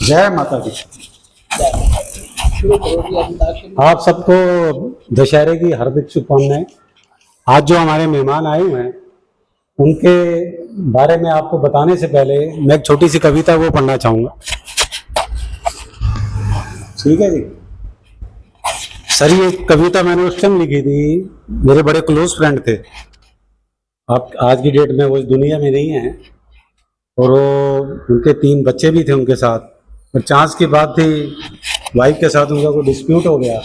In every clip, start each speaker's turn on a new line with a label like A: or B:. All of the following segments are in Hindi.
A: जय माता दी। आप सबको दशहरे की हार्दिक शुभकामनाएं। आज जो हमारे मेहमान आए हुए हैं उनके बारे में आपको बताने से पहले मैं एक छोटी सी कविता वो पढ़ना चाहूंगा। ठीक है जी सर, ये कविता मैंने उस टाइम लिखी थी, मेरे बड़े क्लोज फ्रेंड थे। आप आज की डेट में वो इस दुनिया में नहीं है और वो उनके 3 बच्चे भी थे उनके साथ। और चांस की बात थी, वाइफ के साथ उनका कोई डिस्प्यूट हो गया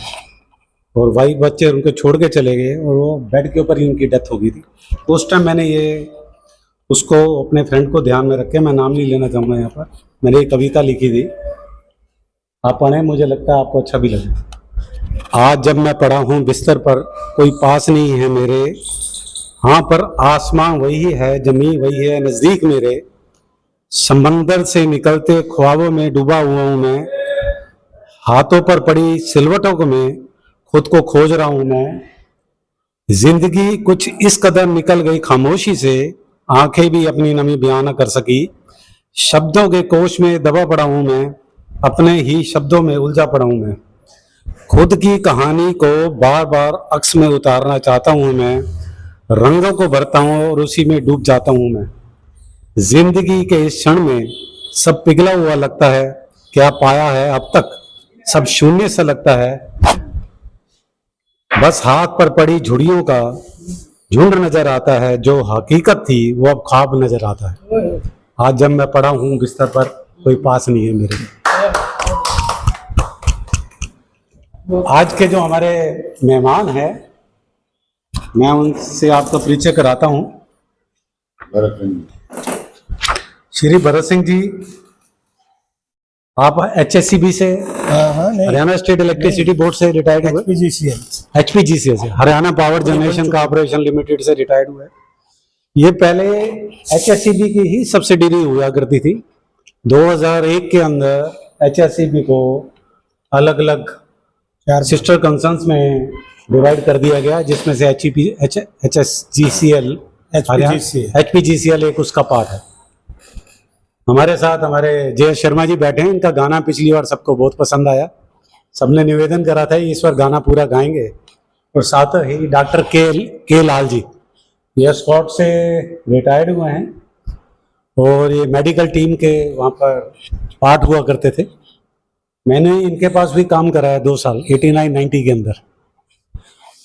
A: और वाइफ बच्चे उनको छोड़ के चले गए और वो बेड के ऊपर ही उनकी डेथ हो गई थी। उस टाइम मैंने ये उसको अपने फ्रेंड को ध्यान में रख के, मैं नाम नहीं लेना चाहूँगा यहाँ पर, मैंने ये कविता लिखी थी। आप पढ़ें, मुझे लगता है आपको अच्छा भी लगे। आज जब मैं पड़ा हूँ बिस्तर पर, कोई पास नहीं है मेरे, हाँ पर आसमां वही है, जमी वही है नजदीक मेरे, समंदर से निकलते ख्वाबों में डूबा हुआ हूं मैं, हाथों पर पड़ी सिलवटों को मैं खुद को खोज रहा हूं मैं, जिंदगी कुछ इस कदर निकल गई खामोशी से, आंखें भी अपनी नमी बयान न कर सकी, शब्दों के कोश में दबा पड़ा हूं मैं, अपने ही शब्दों में उलझा पड़ा हूं मैं, खुद की कहानी को बार बार अक्स में उतारना चाहता हूं मैं, रंगों को भरता हूं और उसी में डूब जाता हूं मैं, जिंदगी के इस क्षण में सब पिघला हुआ लगता है, क्या पाया है अब तक सब शून्य सा लगता है, बस हाथ पर पड़ी झुड़ियों का झुंड नजर आता है, जो हकीकत थी वो अब ख्वाब नजर आता है। आज जब मैं पड़ा हूं बिस्तर पर, कोई पास नहीं है मेरे। आज के जो हमारे मेहमान हैं, मैं उनसे आपका परिचय कराता हूं। श्री भरत सिंह जी, आप HSCB से, हरियाणा स्टेट इलेक्ट्रिसिटी बोर्ड से रिटायर्ड हुए। HPGCL से, Haryana power generation corporation limited से रिटायर्ड हुए। ये पहले HSCB की ही सब्सिडरी हुआ करती थी। 2001 के अंदर HSCB को अलग अलग सिस्टर कंसर्न्स में डिवाइड कर दिया गया, जिसमें से HPGCL एक उसका पार्ट है। हमारे साथ हमारे जय शर्मा जी बैठे हैं। इनका गाना पिछली बार सबको बहुत पसंद आया, सबने निवेदन करा था इस बार गाना पूरा गाएंगे। और साथ ही डॉक्टर के लाल जी, ये स्कॉट से रिटायर्ड हुए हैं और ये मेडिकल टीम के वहाँ पर पार्ट हुआ करते थे। मैंने इनके पास भी काम करा है 2 साल 89-90 के अंदर।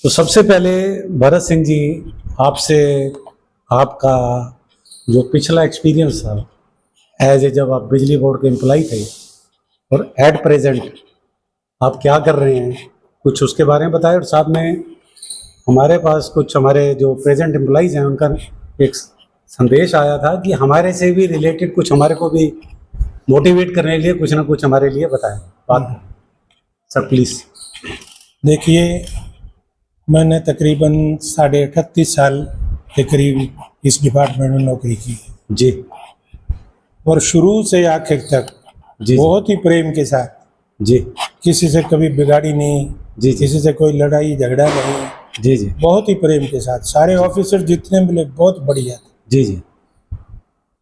A: तो सबसे पहले भरत सिंह जी, आपसे आपका जो पिछला एक्सपीरियंस था एज ए, जब आप बिजली बोर्ड के एम्प्लॉय थे और एट प्रेजेंट आप क्या कर रहे हैं, कुछ उसके बारे में बताएं। और साथ में हमारे पास कुछ हमारे जो प्रेजेंट एम्प्लॉयज हैं उनका एक संदेश आया था कि हमारे से भी रिलेटेड कुछ हमारे को भी मोटिवेट करने के लिए कुछ ना कुछ हमारे लिए बताएं। बात सर प्लीज़।
B: देखिए, मैंने तकरीबन 38.5 साल के करीब इस डिपार्टमेंट में नौकरी की
A: जी, और
B: शुरू से आखिर तक
A: जी
B: बहुत ही प्रेम के साथ
A: जी,
B: किसी से कभी बिगाड़ी नहीं
A: जी,
B: किसी से कोई लड़ाई झगड़ा नहीं
A: जी जी,
B: बहुत ही प्रेम के साथ। सारे ऑफिसर जितने मिले बहुत बढ़िया थे।
A: जी जी,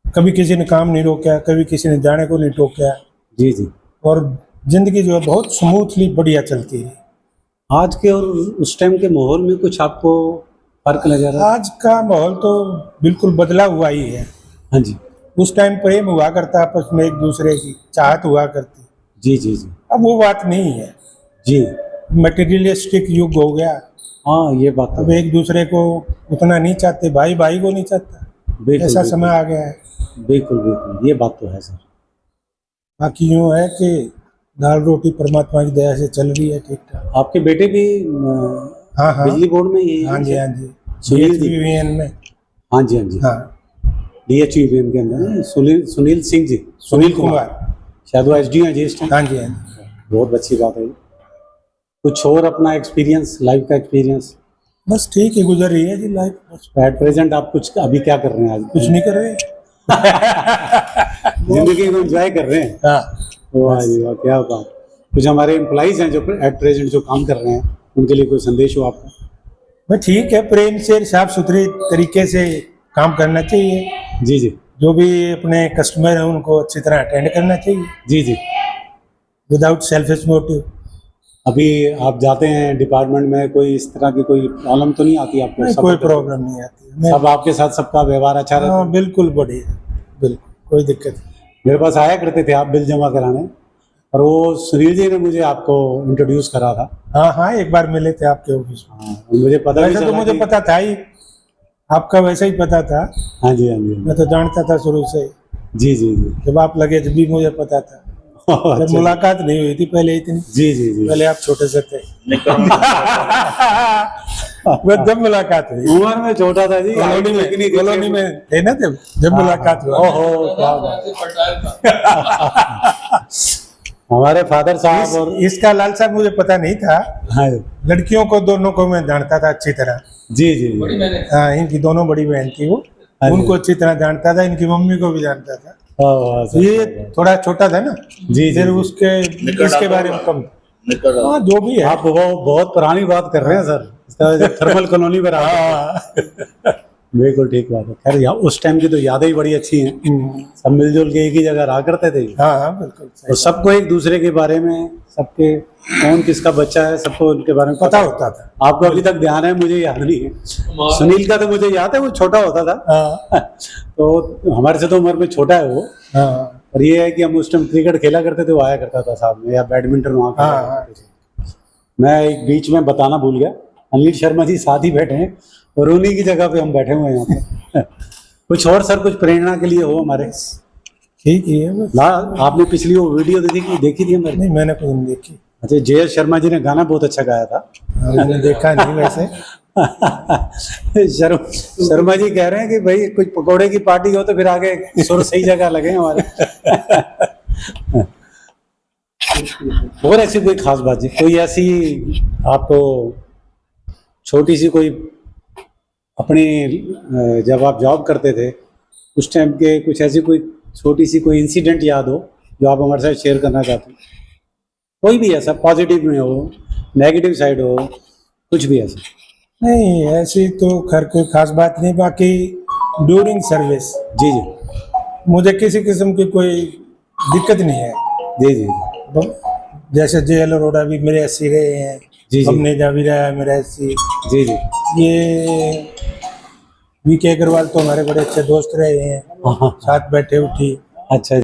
B: कभी किसी ने काम नहीं रोका, कभी किसी ने जाने को नहीं टोका।
A: जी जी,
B: और जिंदगी जो है बहुत स्मूथली बढ़िया चलती है।
A: आज के और उस टाइम के माहौल में कुछ आपको फर्क नजर आ रहा है?
B: आज का माहौल तो बिल्कुल बदला हुआ ही है।
A: हाँ जी,
B: उस टाइम प्रेम हुआ करता, आपस में एक दूसरे की चाहत हुआ करती।
A: जी जी जी,
B: अब वो बात नहीं है
A: जी,
B: मटेरियलिस्टिक युग हो गया।
A: हाँ ये बात तो
B: अब एक दूसरे को उतना नहीं चाहते, भाई भाई को नहीं चाहता,
A: बिल्कुल,
B: ऐसा
A: बिल्कुल,
B: समय आ गया है।
A: बिल्कुल बिल्कुल, ये बात तो है सर।
B: बाकी यूँ है कि दाल रोटी परमात्मा की दया से चल रही है ठीक ठाक।
A: आपके बेटे भी
B: हाँ हाँ,
A: बिजली बोर्ड में ही?
B: हाँ जी हाँ जी,
A: सुनील जी
B: में।
A: हाँ जी, हाँ जी,
B: हाँ,
A: DHUVN के अंदर सुनील सिंह जी,
B: सुनील कुमार,
A: शायद वो SD हैं जी इस टाइम।
B: हाँ जी हाँ जी।
A: बहुत अच्छी बात है। कुछ और अपना एक्सपीरियंस, लाइफ का एक्सपीरियंस?
B: बस ठीक ही गुजर रही है जी लाइफ।
A: एट प्रेजेंट आप कुछ अभी क्या कर रहे हैं? आज
B: कुछ नहीं कर रहे
A: जिंदगी को एंजॉय कर रहे हैं।
B: हाँ,
A: वाह जी वाह, क्या बात। कुछ हमारे एम्प्लॉइज हैं जो एट प्रेजेंट जो काम कर रहे हैं, उनके लिए कोई संदेश हो आपका?
B: भाई ठीक है, प्रेम से साफ सुथरी तरीके से काम करना चाहिए।
A: जी जी,
B: जो भी अपने कस्टमर हैं उनको अच्छी तरह अटेंड करना चाहिए।
A: जी जी,
B: विदाउट सेल्फिश मोटिव।
A: अभी आप जाते हैं डिपार्टमेंट में, कोई इस तरह की कोई प्रॉब्लम तो नहीं आती आपको?
B: नहीं,
A: सब
B: कोई प्रॉब्लम नहीं आती है।
A: सब आपके साथ सबका व्यवहार अच्छा रहता है?
B: हाँ, बिल्कुल बढ़िया, बिल्कुल कोई दिक्कत नहीं।
A: मेरे पास आया करते थे आप बिल जमा कराने, और वो सुनील जी ने मुझे आपको इंट्रोड्यूस करा था।
B: हाँ हाँ, एक बार मिले थे आपके ऑफिस में।
A: हाँ, और मुझे पता भी
B: वैसे तो
A: चला
B: मुझे
A: कि-
B: पता था ही, आपका वैसे ही पता था।
A: हाँ जी, हाँ जी,
B: मैं तो जानता था शुरू से ही।
A: जी जी जी।
B: जब आप लगे जब भी मुझे पता था। जब
A: अच्छा,
B: मुलाकात नहीं हुई थी पहले इतनी,
A: जी जी जी।
B: पहले आप छोटे से थे। बस जब मुलाकात हुई
A: उम्र में छोटा था जी,
B: कॉलोनी में थे ना, जब मुलाकात हुआ।
A: ओहो, क्या बात। हमारे फादर साहब और
B: इसका लालसा मुझे पता नहीं था।
A: हाँ
B: लड़कियों को दोनों को मैं जानता था अच्छी तरह।
A: जी जी जी।
B: हाँ, इनकी दोनों बड़ी बहन थी वो,
A: हाँ जी।
B: उनको अच्छी तरह जानता था, इनकी मम्मी को भी जानता था।
A: हाँ, सर।
B: ये थोड़ा छोटा था ना,
A: जी,
B: फिर
A: जी।
B: उसके इसके बारे में कम। हाँ, जो भी है।
A: आप वो बहुत पुरानी बात कर रहे हैं सर, इसका थर्मल कॉलोनी में रहा।
B: हाँ।
A: बिल्कुल ठीक बात है। खैर यहाँ उस टाइम की तो यादें ही बड़ी अच्छी हैं, सब मिलजुल के एक ही जगह रहा करते थे।
B: हाँ, बिल्कुल सही।
A: और सबको एक दूसरे के बारे में, सबके कौन किसका बच्चा है, सबको उनके बारे में
B: पता होता था।
A: आपको अभी तक ध्यान है, मुझे याद नहीं है। सुनील का तो मुझे याद है, वो छोटा होता था।
B: हाँ
A: तो हमारे से तो उम्र में छोटा है वो।
B: हाँ
A: और ये है कि हम उस टाइम क्रिकेट खेला करते थे, वो आया करता था साथ में, या बैडमिंटन वहाँ खेला
B: हाँ।
A: करते थे। मैं एक बीच में बताना भूल गया, अनिल शर्मा जी साथ ही बैठे हैं और उन्हीं की जगह पे हम बैठे हुए हैं यहाँ पे। कुछ और सर, कुछ प्रेरणा के लिए हो हमारे?
B: ठीक ही है बस।
A: ना, आपने पिछली वो वीडियो देखी थी हमारी?
B: नहीं, मैंने कोई नहीं देखी।
A: अच्छा, जे शर्मा जी ने गाना बहुत अच्छा गाया था।
B: मैंने देखा नहीं वैसे।
A: शर्मा जी कह रहे हैं कि भाई कुछ पकोड़े की पार्टी हो तो फिर आगे सुर सही जगह लगे हमारे। और ऐसी कोई खास बात जी, कोई ऐसी आपको छोटी सी कोई अपनी जब आप जॉब करते थे उस टाइम के कुछ ऐसी कोई छोटी सी कोई इंसिडेंट याद हो जो आप हमारे साथ शेयर करना चाहते हो? कोई भी ऐसा, पॉजिटिव में हो, नेगेटिव साइड हो, कुछ भी ऐसा?
B: नहीं, ऐसी तो खैर कोई खास बात नहीं। बाकी ड्यूरिंग सर्विस
A: जी जी
B: मुझे किसी किस्म की कोई दिक्कत नहीं है।
A: जी जी
B: जैसे जेएल अरोड़ा भी मेरे एससी रहे हैं,
A: जी जी
B: हमनेजा भी रहा है मेरा एससी।
A: जी जी।
B: ये वीके अग्रवाल तो हमारे बड़े अच्छे दोस्त रहे हैं,
A: हाँ हाँ,
B: साथ बैठे उठी।
A: अच्छा।